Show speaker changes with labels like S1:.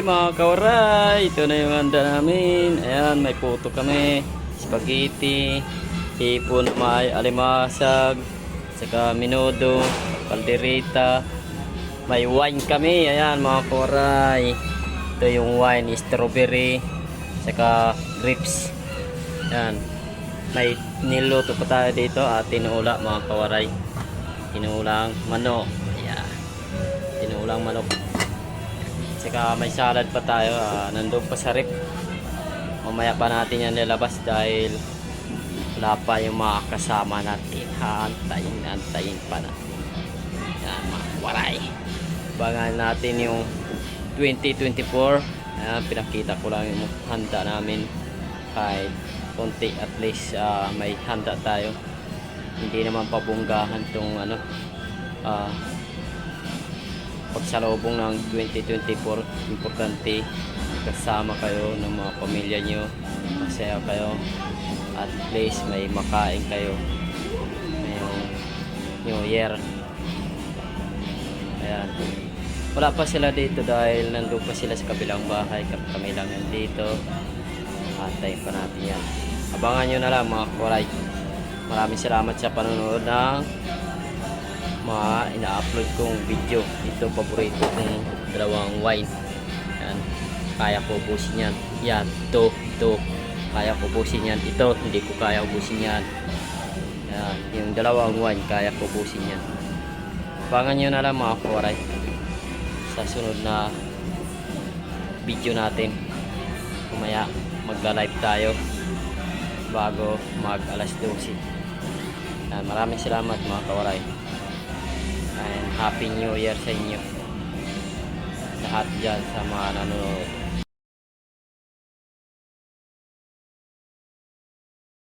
S1: mga kawaray, ito na yung handa namin. Ayan, may puto kami, spaghetti, hipon, may alimasag, saka minudo, kaldereta. May wine kami, ayan mga kawaray. Ito yung wine, strawberry, saka grapes. Ayan, may niluto pa tayo dito at tinula mga kawaray. Tinulang manok. Ayan, tinulang manok. Saka may salad pa tayo, nandun pa sa rep. Mamaya pa natin yan lalabas dahil wala pa yung mga kasama natin. Antayin pa natin. Yan mga waray. Bangal natin yung 2024. Ayan, pinakita ko lang yung handa namin. Kahit konti, at least may handa tayo. Hindi naman pabunggahan tong pagsalubong ng 2024. Importante kasama kayo ng mga pamilya nyo, masaya kayo, at least may makain kayo ngayong New Year. Ayan, wala pa sila dito dahil nandun pa sila sa kabilang bahay. Kami lang nandito, antayin pa natin yan. Abangan nyo na lang mga kawaray. Maraming salamat sa panonood ng mga ina-upload kong video. Ito paborito kong dalawang wine. Yan, kaya ko ubusin yan. Yan, ito kaya ko ubusin yan. Ito hindi ko kaya ubusin yan. Yan, yung dalawang wine kaya ko ubusin yan. Abangan nyo na lang mga kawaray sa sunod na video natin. Kumaya magla-live tayo bago mag alas 12. Yan, maraming salamat mga kawaray. And Happy New Year sa inyo lahat dyan sa mga nanonood.